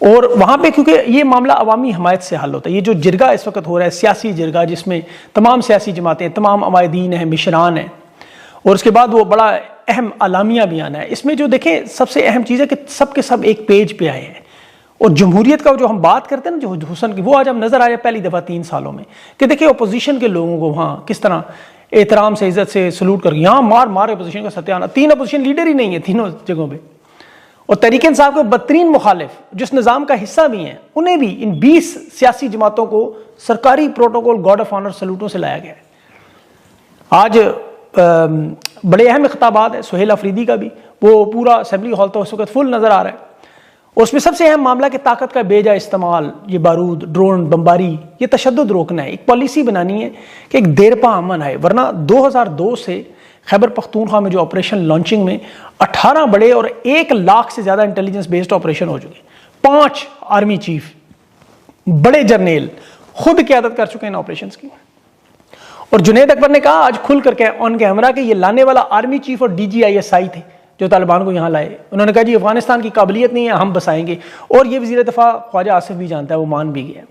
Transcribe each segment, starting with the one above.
اور وہاں پہ کیونکہ یہ معاملہ عوامی حمایت سے حل ہوتا ہے. یہ جو جرگہ اس وقت ہو رہا ہے سیاسی جرگہ جس میں تمام سیاسی جماعتیں تمام عمائدین ہیں مشران ہیں اور اس کے بعد وہ بڑا اہم اعلامیہ بھی آنا ہے. اس میں جو دیکھیں سب سے اہم چیز ہے کہ سب کے سب ایک پیج پہ آئے ہیں اور جمہوریت کا جو ہم بات کرتے ہیں نا جو حسن کی وہ آج ہم نظر آیا پہلی دفعہ 3 سالوں میں کہ دیکھیں اپوزیشن کے لوگوں کو وہاں کس طرح احترام سے عزت سے سلوٹ کر یہاں مار اپوزیشن کا ستیانہ. 3 اپوزیشن لیڈر ہی نہیں ہیں تینوں جگہوں پہ اور تحریک انصاف کے بدترین مخالف جس نظام کا حصہ بھی ہیں انہیں بھی ان 20 سیاسی جماعتوں کو سرکاری پروٹوکول گارڈ آف آنر سلوٹوں سے لایا گیا ہے. آج بڑے اہم خطابات ہیں سہیل افریدی کا بھی وہ پورا اسمبلی ہال تو اس وقت فل نظر آ رہا ہے اور اس میں سب سے اہم معاملہ کہ طاقت کا بے جا استعمال یہ بارود ڈرون بمباری یہ تشدد روکنا ہے. ایک پالیسی بنانی ہے کہ ایک دیرپا امن آئے ورنہ 2002 سے خیبر پختونخوا میں جو آپریشن لانچنگ میں 18 بڑے اور 1 لاکھ سے زیادہ انٹیلیجنس بیسڈ آپریشن ہو چکے. 5 آرمی چیف بڑے جرنیل خود قیادت کر چکے ہیں آپریشنز کی. اور جنید اکبر نے کہا آج کھل کر کے آن کیمرہ کہ یہ لانے والا آرمی چیف اور DGISI تھے جو طالبان کو یہاں لائے. انہوں نے کہا جی افغانستان کی قابلیت نہیں ہے ہم بسائیں گے اور یہ وزیر دفاع خواجہ آصف بھی جانتا ہے وہ مان بھی گیا.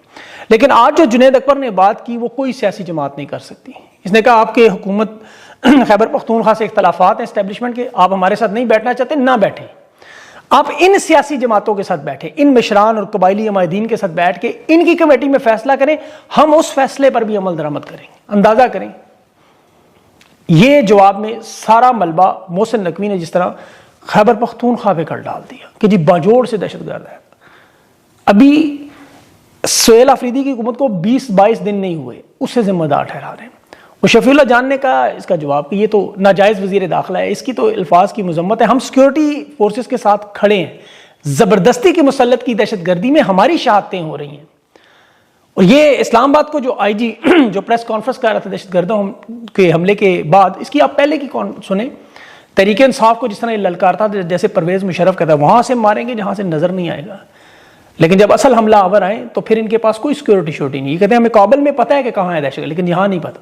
لیکن آج جو جنید اکبر نے بات کی وہ کوئی سیاسی جماعت نہیں کر سکتی. اس نے کہا آپ کے حکومت خیبر پختونخوا سے اختلافات ہیں اسٹیبلشمنٹ کے آپ ہمارے ساتھ نہیں بیٹھنا چاہتے نہ بیٹھیں آپ ان سیاسی جماعتوں کے ساتھ بیٹھیں ان مشران اور قبائلی عمائدین کے ساتھ بیٹھ کے ان کی کمیٹی میں فیصلہ کریں ہم اس فیصلے پر بھی عمل درآمد کریں گے. اندازہ کریں یہ جواب میں سارا ملبہ محسن نقوی نے جس طرح خیبر پختونخوا پہ کر ڈال دیا کہ جی باجوڑ سے دہشت گرد ہے. ابھی سہیل افریدی کی حکومت کو 20-22 دن نہیں ہوئے اس سے ذمہ دار ٹھہرا رہے ہیں. وہ شفیع اللہ جان نے کہا اس کا جواب کہ یہ تو ناجائز وزیر داخلہ ہے اس کی تو الفاظ کی مذمت ہے. ہم سیکیورٹی فورسز کے ساتھ کھڑے ہیں زبردستی کی مسلط کی دہشت گردی میں ہماری شہادتیں ہو رہی ہیں. اور یہ اسلام آباد کو جو IG جو پریس کانفرنس کر رہا تھا دہشت گردوں کے حملے کے بعد اس کی آپ پہلے کی سنیں تحریک انصاف کو جس طرح یہ للکارتا تھا جیسے پرویز مشرف کہتا ہے وہاں سے ماریں گے جہاں سے نظر نہیں آئے گا. لیکن جب اصل حملہ آور آئے تو پھر ان کے پاس کوئی سیکیورٹی شورٹی نہیں. یہ کہتے ہیں ہمیں کابل میں پتہ ہے کہ کہاں ہے دہشت گرد لیکن یہاں نہیں پتہ.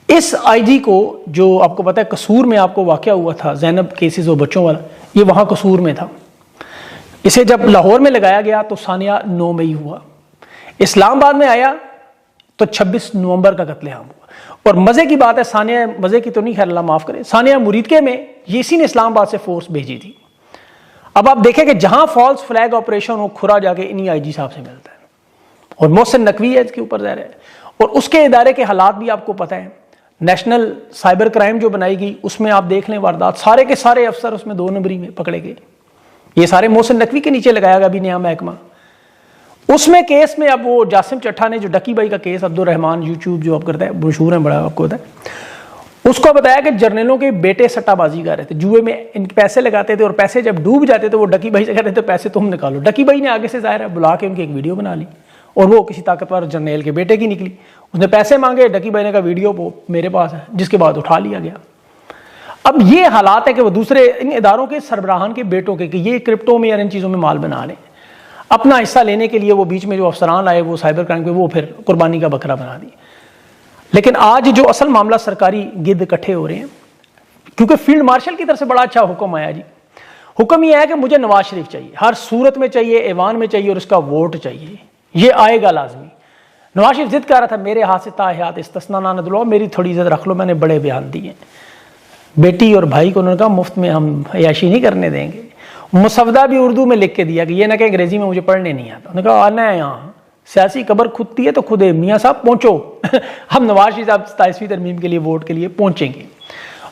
اس IG کو جو آپ کو پتہ ہے قصور میں آپ کو واقعہ ہوا تھا زینب کیسز اور بچوں والا یہ وہاں قصور میں تھا. اسے جب لاہور میں لگایا گیا تو ثانیہ 9 مئی ہوا. اسلام آباد میں آیا تو 26 نومبر کا قتل عام ہوا. اور مزے کی بات ہے ثانیہ مزے کی تو نہیں خیر اللہ معاف کرے ثانیہ مریدکے میں یہ اسی نے اسلام آباد سے فورس بھیجی تھی. اب آپ دیکھیں کہ جہاں فالس فلیگ آپریشن ہو کھرا جا کے انہی IG صاحب سے ملتا ہے اور محسن نقوی ہے اس کے اوپر ظاہر ہے. اور اس کے ادارے کے حالات بھی آپ کو پتہ ہے. نیشنل سائبر کرائم جو بنائی گئی اس میں آپ دیکھ لیں واردات سارے کے سارے افسر اس میں 2 نمبری میں پکڑے گئے. یہ سارے محسن نقوی کے نیچے لگایا گیا ابھی نیا محکمہ. اس میں کیس میں اب وہ جاسم چٹھا نے جو ڈکی بھائی کا کیس عبد الرحمان یوٹیوب جو اب کرتا ہے مشہور ہے بڑا آپ کو پتا ہے اس کو بتایا کہ جرنیلوں کے بیٹے سٹا بازی کر رہے تھے جوئے میں ان پیسے لگاتے تھے اور پیسے جب ڈوب جاتے تھے وہ ڈکی بھائی سے کہتے تھے پیسے تم نکالو. ڈکی بھائی نے آگے سے ظاہر ہے بلا کے ان کی ایک ویڈیو بنا لی اور وہ کسی طاقتور جرنیل کے بیٹے کی نکلی. اس نے پیسے مانگے ڈکی بھائی نے کہا ویڈیو وہ میرے پاس ہے جس کے بعد اٹھا لیا گیا. اب یہ حالات ہے کہ وہ دوسرے ان اداروں کے سربراہان کے بیٹوں کے کہ یہ کرپٹو میں یا ان چیزوں میں مال بنا لیں اپنا حصہ لینے کے لیے وہ بیچ میں جو افسران آئے وہ سائبر کرائم کے وہ پھر قربانی کا بکرا بنا دی. لیکن آج جو اصل معاملہ سرکاری گرد اکٹھے ہو رہے ہیں کیونکہ فیلڈ مارشل کی طرف سے بڑا اچھا حکم آیا جی. حکم یہ ہے کہ مجھے نواز شریف چاہیے ہر صورت میں چاہیے ایوان میں چاہیے اور اس کا ووٹ چاہیے یہ آئے گا لازمی. نواز شریف ضد کر رہا تھا میرے ہاتھ سے تا حیات استثنا نہ دلواؤ میری تھوڑی عزت رکھ لو میں نے بڑے بیان دیے. بیٹی اور بھائی کو انہوں نے کہا مفت میں ہم عیاشی نہیں کرنے دیں گے. مسودہ بھی اردو میں لکھ کے دیا کہ یہ نہ کہ انگریزی میں مجھے پڑھنے نہیں آتا. انہوں نے کہا آنا ہے یہاں سیاسی قبر کھدتی ہے تو خود میاں صاحب پہنچو ہم نواز شریف صاحب 27ویں ترمیم کے لیے ووٹ کے لیے پہنچیں گے.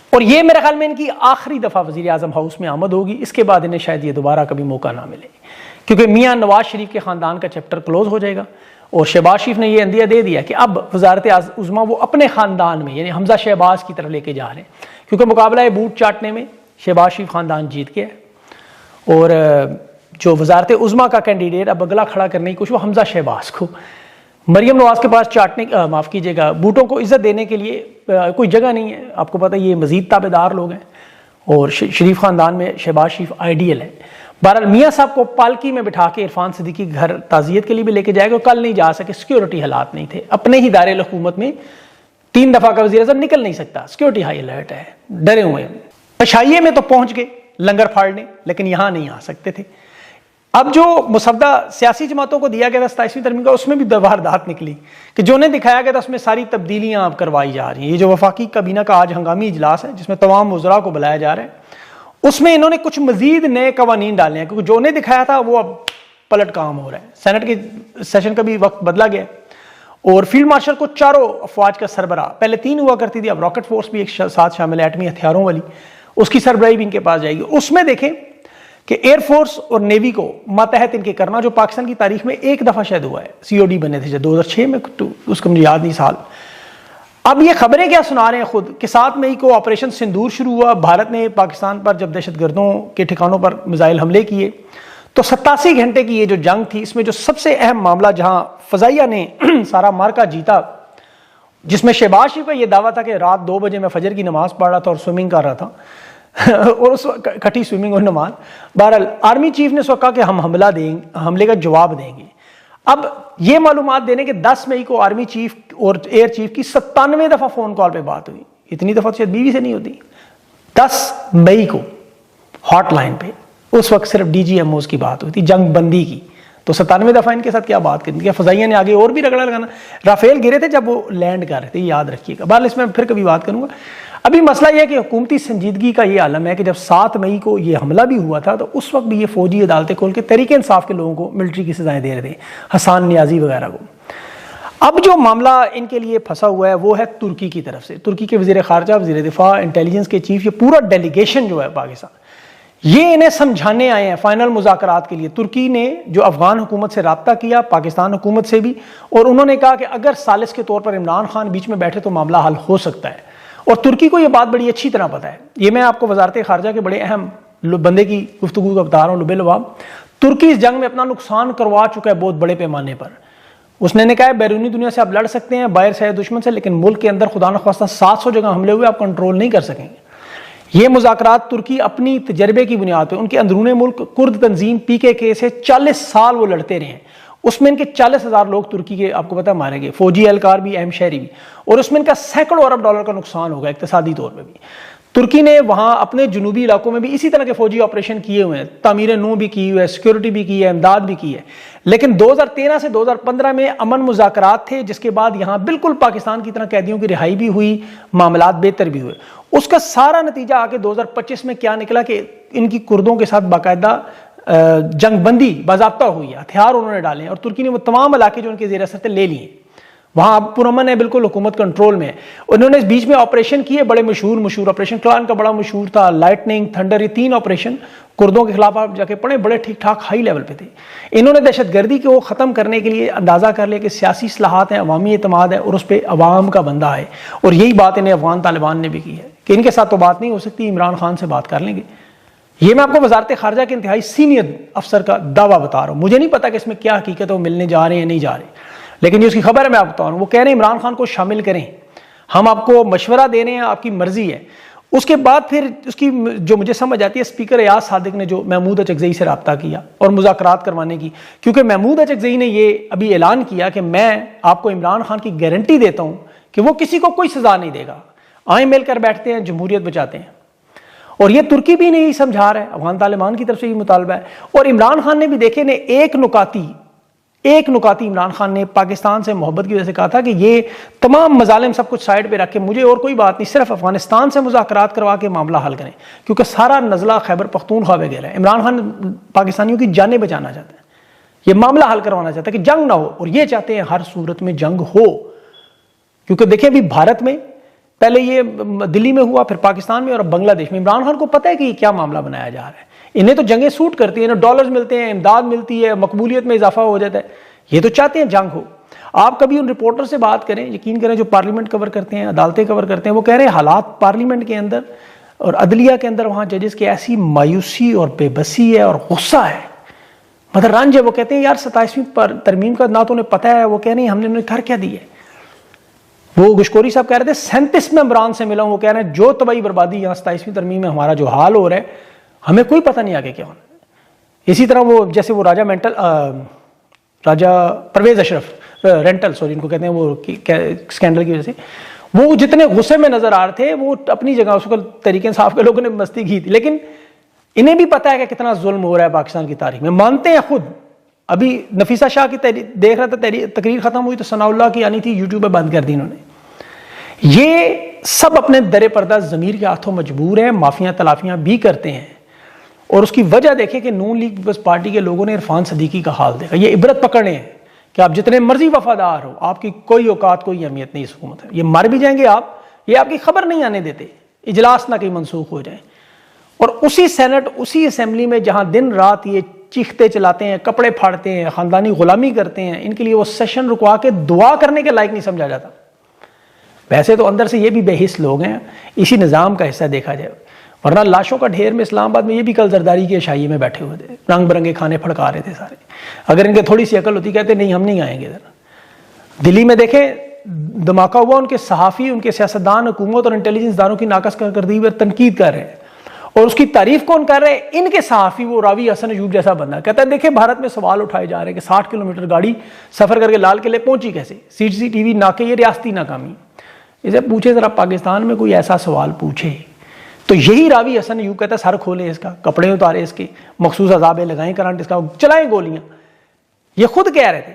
اور یہ میرے خیال میں ان کی آخری دفعہ وزیر اعظم ہاؤس میں آمد ہوگی. اس کے بعد انہیں شاید یہ دوبارہ کبھی موقع نہ ملے کیونکہ میاں نواز شریف کے خاندان کا چیپٹر کلوز ہو جائے گا. اور شہباز شریف نے یہ عندیہ دے دیا کہ اب وزارت عظمیٰ وہ اپنے خاندان میں یعنی حمزہ شہباز کی طرف لے کے جا رہے ہیں کیونکہ مقابلہ ہے بوٹ چاٹنے میں شہباز شریف خاندان جیت گیا ہے. اور جو وزارت عظمیٰ کا کینڈیڈیٹ اب اگلا کھڑا کرنے کی کوشش وہ حمزہ شہباز کو مریم نواز کے پاس چاٹنے معاف کیجیے گا بوٹوں کو عزت دینے کے لیے کوئی جگہ نہیں ہے. آپ کو پتہ ہے یہ مزید تابع دار لوگ ہیں اور شریف خاندان میں شہباز شریف آئیڈیل ہے. بہرحال میاں صاحب کو پالکی میں بٹھا کے عرفان صدیقی کے گھر تعزیت کے لیے بھی لے کے جائے گا. کل نہیں جا سکے سیکیورٹی حالات نہیں تھے اپنے ہی دائرے الحکومت میں 3 دفعہ کا وزیر اعظم نکل نہیں سکتا سیکیورٹی ہائی الرٹ ہے ڈرے ہوئے ہیں. پشائیے میں تو پہنچ گئے لنگر پھاڑنے لیکن یہاں نہیں آ سکتے تھے. اب جو مسودہ سیاسی جماعتوں کو دیا گیا تھا 27ویں ترمیم کا، اس میں بھی واردات نکلی کہ جو انہیں دکھایا گیا تھا اس میں ساری تبدیلیاں اب کروائی جا رہی ہیں. یہ جو وفاقی کابینہ کا آج ہنگامی اجلاس ہے جس میں تمام وزراء کو بلایا جا رہا ہے، اس میں انہوں نے کچھ مزید نئے قوانین ڈالے ہیں، کیونکہ جو انہیں دکھایا تھا وہ اب پلٹ کام ہو رہا ہے. سینٹ کے سیشن کا بھی وقت بدلا گیا اور فیلڈ مارشل کو چاروں افواج کا سربراہ، پہلے 3 ہوا کرتی تھی، اب راکٹ فورس بھی ایک ساتھ شامل ہے ایٹمی ہتھیاروں والی، اس کی سربراہی بھی ان کے پاس جائے گی. اس میں دیکھیں کہ ایئر فورس اور نیوی کو ماتحت ان کے کرنا، جو پاکستان کی تاریخ میں ایک دفعہ شاید ہوا ہے. COD بنے تھے 2006 میں، اس کو مجھے یاد نہیں سال. اب یہ خبریں کیا سنا رہے ہیں خود کہ 7 مئی کو آپریشن سندور شروع ہوا. بھارت نے پاکستان پر جب دہشت گردوں کے ٹھکانوں پر میزائل حملے کیے تو 87 گھنٹے کی یہ جو جنگ تھی، اس میں جو سب سے اہم معاملہ جہاں فضائیہ نے سارا مارکا جیتا، جس میں شہباز شریف کا یہ دعویٰ تھا کہ رات 2 بجے میں فجر کی نماز پڑھ رہا تھا اور سوئمنگ کر رہا تھا اور اس وقت کٹھی سوئمنگ اور نماز. بہرحال آرمی چیف نے کہا کہ ہم حملے کا جواب دیں گے. اب یہ معلومات دینے کے 10 مئی کو آرمی چیف اور ایئر چیف کی 97 دفعہ فون کال پہ بات ہوئی. اتنی دفعہ شاید بیوی سے نہیں ہوتی. 10 مئی کو ہاٹ لائن پہ اس وقت صرف DGMOs کی بات ہوئی تھی، جنگ بندی کی. تو 97 دفعہ ان کے ساتھ کیا بات کرنی. کیا فضائیہ نے آگے اور بھی رگڑا لگانا؟ رافیل گرے تھے جب وہ لینڈ کر رہے تھے، یاد رکھیے گا. بہرحال اس میں پھر کبھی بات کروں گا. ابھی مسئلہ یہ ہے کہ حکومتی سنجیدگی کا یہ عالم ہے کہ جب 7 مئی کو یہ حملہ بھی ہوا تھا تو اس وقت بھی یہ فوجی عدالتیں کھول کے تحریک انصاف کے لوگوں کو ملٹری کی سزائیں دے رہے تھے، حسان نیازی وغیرہ کو. اب جو معاملہ ان کے لیے پھنسا ہوا ہے وہ ہے ترکی کی طرف سے. ترکی کے وزیر خارجہ، وزیر دفاع، انٹیلیجنس کے چیف، یہ پورا ڈیلیگیشن جو ہے پاکستان، یہ انہیں سمجھانے آئے ہیں فائنل مذاکرات کے لیے. ترکی نے جو افغان حکومت سے رابطہ کیا، پاکستان حکومت سے بھی، اور انہوں نے کہا کہ اگر ثالث کے طور پر عمران خان بیچ میں بیٹھے تو معاملہ حل ہو سکتا ہے. اور ترکی کو یہ بات بڑی اچھی طرح پتہ ہے. یہ میں آپ کو وزارت خارجہ کے بڑے اہم بندے کی گفتگو کا بتا رہا ہوں، لبے لباب. ترکی اس جنگ میں اپنا نقصان کروا چکا ہے بہت بڑے پیمانے پر. اس نے کہا ہے بیرونی دنیا سے آپ لڑ سکتے ہیں، باہر سے دشمن سے، لیکن ملک کے اندر خدا نخواستہ 700 جگہ حملے ہوئے آپ کنٹرول نہیں کر سکیں گے. یہ مذاکرات ترکی اپنی تجربے کی بنیاد پہ، ان کے اندرون ملک کرد تنظیم PKK سے 40 سال وہ لڑتے رہے ہیں. اس میں ان کے 40,000 لوگ ترکی کے آپ کو پتہ مارے گئے، فوجی اہلکار بھی، اہم شہری بھی، اور اس میں ان کا سینکڑوں ارب ڈالر کا نقصان ہوگا اقتصادی طور پہ بھی. ترکی نے وہاں اپنے جنوبی علاقوں میں بھی اسی طرح کے فوجی آپریشن کیے ہوئے ہیں، تعمیر نو بھی کی ہوئی ہے، سیکورٹی بھی کی ہے، امداد بھی کی ہے. لیکن 2013 سے 2015 میں امن مذاکرات تھے، جس کے بعد یہاں بالکل پاکستان کی طرح قیدیوں کی رہائی بھی ہوئی، معاملات بہتر بھی ہوئے. اس کا سارا نتیجہ آ کے 2025 میں کیا نکلا کہ ان کی کردوں کے ساتھ باقاعدہ جنگ بندی باضابطہ ہوئی ہے، ہتھیار انہوں نے ڈالے ہیں، اور ترکی نے وہ تمام علاقے جو ان کے زیر اثر تھے لے لیے. وہاں اب پرامن ہے، بالکل حکومت کنٹرول میں ہے. انہوں نے اس بیچ میں آپریشن کیے بڑے مشہور آپریشن کلان کا بڑا مشہور تھا، لائٹننگ، تھنڈر، یہ 3 آپریشن کردوں کے خلاف آپ جا کے پڑھیں، بڑے ٹھیک ٹھاک ہائی لیول پہ تھے. انہوں نے دہشت گردی کو ختم کرنے کے لیے اندازہ کر لیا کہ سیاسی اصلاحات ہیں، عوامی اعتماد ہے، اور اس پہ عوام کا بندہ ہے. اور یہی بات انہیں افغان طالبان نے بھی کی ہے کہ ان کے ساتھ تو بات نہیں ہو سکتی، عمران خان سے بات کر لیں گے. یہ میں آپ کو وزارت خارجہ کے انتہائی سینئر افسر کا دعویٰ بتا رہا ہوں. مجھے نہیں پتا کہ اس میں کیا حقیقت ہے، وہ ملنے جا رہے ہیں نہیں جا رہے، لیکن یہ اس کی خبر ہے، میں آپ کو بتا رہا ہوں. وہ کہہ رہے ہیں عمران خان کو شامل کریں، ہم آپ کو مشورہ دے رہے ہیں، آپ کی مرضی ہے. اس کے بعد پھر اس کی جو مجھے سمجھ آتی ہے، اسپیکر ایاز صادق نے جو محمود اچکزئی سے رابطہ کیا اور مذاکرات کروانے کی، کیونکہ محمود اچکزئی نے یہ ابھی اعلان کیا کہ میں آپ کو عمران خان کی گارنٹی دیتا ہوں کہ وہ کسی کو کوئی سزا نہیں دے گا، آئیں مل کر بیٹھتے ہیں، جمہوریت بچاتے ہیں. اور یہ ترکی بھی نہیں سمجھا رہا ہے، افغان طالبان کی طرف سے یہ مطالبہ ہے. اور عمران خان نے بھی دیکھے نے ایک نکاتی عمران خان نے پاکستان سے محبت کی وجہ سے کہا تھا کہ یہ تمام مظالم سب کچھ سائڈ پہ رکھ کے مجھے اور کوئی بات نہیں، صرف افغانستان سے مذاکرات کروا کے معاملہ حل کریں، کیونکہ سارا نزلہ خیبر پختونخوا میں گیا ہے. عمران خان پاکستانیوں کی جانیں بچانا چاہتے ہیں، یہ معاملہ حل کروانا چاہتا ہے کہ جنگ نہ ہو، اور یہ چاہتے ہیں ہر صورت میں جنگ ہو. کیونکہ دیکھیں ابھی بھارت میں پہلے یہ دلی میں ہوا، پھر پاکستان میں، اور اب بنگلہ دیش میں. عمران خان کو پتہ ہے کہ یہ کیا معاملہ بنایا جا رہا ہے. انہیں تو جنگیں سوٹ کرتی ہیں، انہیں ڈالرز ملتے ہیں، امداد ملتی ہے، مقبولیت میں اضافہ ہو جاتا ہے. یہ تو چاہتے ہیں جنگ ہو. آپ کبھی ان رپورٹر سے بات کریں، یقین کریں جو پارلیمنٹ کور کرتے ہیں، عدالتیں کور کرتے ہیں، وہ کہہ رہے ہیں حالات پارلیمنٹ کے اندر اور عدلیہ کے اندر وہاں ججز کی ایسی مایوسی اور بے بسی ہے اور غصہ ہے، مطلب رنج ہے. وہ کہتے ہیں یار 27ویں ترمیم کا نہ تو انہیں پتہ ہے، وہ کہہ رہے ہیں ہم نے انہیں کر کیا دی ہے. وہ گشکوری صاحب کہہ رہے تھے 37 میں عمران سے ملا ہوں، وہ کہہ رہے ہیں جو تباہی بربادی یہاں 27ویں ترمیم میں ہمارا جو حال ہو رہا ہے ہمیں کوئی پتہ نہیں آگے کیا ہونا. اسی طرح وہ جیسے وہ راجہ پرویز اشرف رینٹل ان کو کہتے ہیں، وہ اسکینڈل کی وجہ سے وہ جتنے غصے میں نظر آ رہے تھے، وہ اپنی جگہ اس کو طریقے انصاف کے لوگوں نے مستی کی تھی. لیکن انہیں بھی پتا ہے کہ کتنا ظلم ہو رہا ہے پاکستان کی تاریخ میں، مانتے ہیں خود. ابھی نفیسہ شاہ کی دیکھ رہا تھا تقریر ختم ہوئی تو ثناء اللہ کی آنی تھی، یوٹیوب پہ بند کر دی انہوں نے. یہ سب اپنے در پردہ ضمیر کے ہاتھوں مجبور ہیں، معافیاں تلافیاں بھی کرتے ہیں. اور اس کی وجہ دیکھیں کہ نون لیگ پیپلز پارٹی کے لوگوں نے عرفان صدیقی کا حال دیکھا. یہ عبرت پکڑنے ہیں کہ آپ جتنے مرضی وفادار ہو، آپ کی کوئی اوقات کوئی اہمیت نہیں اس حکومت ہے. یہ مر بھی جائیں گے آپ، یہ آپ کی خبر نہیں آنے دیتے، اجلاس نہ کہیں منسوخ ہو جائیں. اور اسی سینٹ، اسی اسمبلی میں جہاں دن رات یہ چیختے چلاتے ہیں، کپڑے پھاڑتے ہیں، خاندانی غلامی کرتے ہیں، ان کے لیے وہ سیشن رکوا کے دعا کرنے کے لائق نہیں سمجھا جاتا. ویسے تو اندر سے یہ بھی بے حس لوگ ہیں، اسی نظام کا حصہ دیکھا جائے. ورنہ لاشوں کا ڈھیر میں اسلام آباد میں یہ بھی کل زرداری کے عشائیے میں بیٹھے ہوئے تھے، رنگ برنگے کھانے پھڑکا رہے تھے سارے. اگر ان کے تھوڑی سی عقل ہوتی کہتے نہیں ہم نہیں آئیں گے ادھر. دلی میں دیکھیں دھماکہ ہوا، ان کے صحافی، ان کے سیاستدان حکومت اور انٹیلیجنس داروں کی ناقص کارکردگی پر تنقید کر رہے ہیں. اور اس کی تعریف کون کر رہے ہیں؟ ان کے صحافی، وہ راوی حسن ایوب جیسا بندہ. کہتا ہے دیکھیں بھارت میں سوال اٹھائے جا رہے ہیں کہ 60 کلومیٹر گاڑی سفر کر کے لال قلعے پہنچی کیسے؟ CCTV ناکے، یہ ریاستی ناکامی. اسے پوچھے ذرا پاکستان میں کوئی ایسا سوال پوچھے تو یہی راوی حسن ایوب کہتا ہے سر کھولیں اس کا، کپڑے اتارے اس کے، مخصوص عذابیں لگائیں کرنٹ اس کا، چلائیں گولیاں. یہ خود کہہ رہے تھے،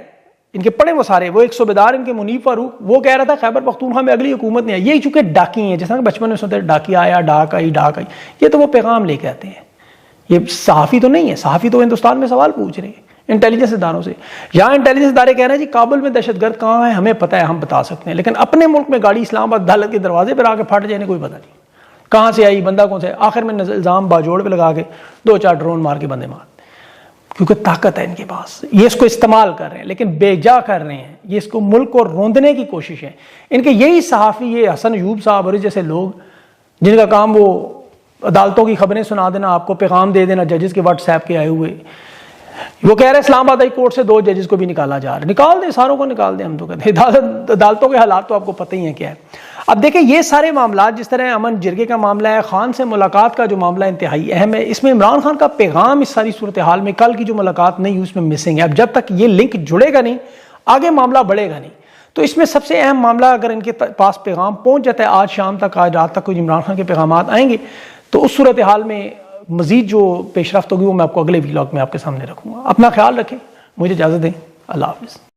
ان کے پڑے وہ سارے، وہ ایک صوبیدار ان کے منیب فاروق، وہ کہہ رہا تھا خیبر پختونخوا میں اگلی حکومت نہیں آئی. یہی چونکہ ڈاکی ہیں، جیسا کہ بچپن میں سنتے ڈاکی آیا، ڈاک آئی، ڈاک آئی. یہ تو وہ پیغام لے کے آتے ہیں. یہ صحافی تو نہیں ہے، صحافی تو ہندوستان میں سوال پوچھ رہے ہیں انٹیلیجنس اداروں سے. یہاں انٹیلیجنس ادارے کہہ رہے ہیں جی کابل میں دہشت گرد کہاں ہے ہمیں پتہ ہے، ہم بتا سکتے ہیں. لیکن اپنے ملک میں گاڑی اسلام آباد عدالت کے دروازے پر آ کے پھٹ جائے، کوئی پتہ نہیں کہاں سے آئی، بندہ کون سے. آخر میں الزام باجوڑ پہ لگا کے 2-4 ڈرون مار کے بندے مار، کیونکہ طاقت ہے ان کے پاس. یہ اس کو استعمال کر رہے ہیں لیکن بے جا کر رہے ہیں. یہ اس کو ملک کو روندنے کی کوشش ہے. ان کے یہی صحافی، یہ حسن ایوب صاحب اور جیسے لوگ جن کا کام وہ عدالتوں کی خبریں سنا دینا، آپ کو پیغام دے دینا ججز کے واٹس ایپ کے آئے ہوئے. وہ کہہ رہے ہیں اسلام آباد ہائی کورٹ سے 2 ججز کو بھی نکالا جا رہا ہے. نکال دیں، ساروں کو نکال دیں. ہم تو کہتے ہیں عدالتوں کے حالات تو آپ کو پتہ ہی ہیں کیا ہے. اب دیکھیں یہ سارے معاملات، جس طرح امن جرگے کا معاملہ ہے، خان سے ملاقات کا جو معاملہ انتہائی اہم ہے، اس میں عمران خان کا پیغام اس ساری صورتحال میں، کل کی جو ملاقات نہیں ہوئی اس میں مسنگ ہے. اب جب تک یہ لنک جڑے گا نہیں آگے معاملہ بڑھے گا نہیں. تو اس میں سب سے اہم معاملہ، اگر ان کے پاس پیغام پہنچ جاتا ہے آج شام تک، آج رات تک کوئی عمران خان کے پیغامات آئیں گے، تو اس صورتحال میں مزید جو پیش رفت ہوگی وہ میں آپ کو اگلے ویلاگ میں آپ کے سامنے رکھوں گا. اپنا خیال رکھیں، مجھے اجازت دیں. اللہ حافظ.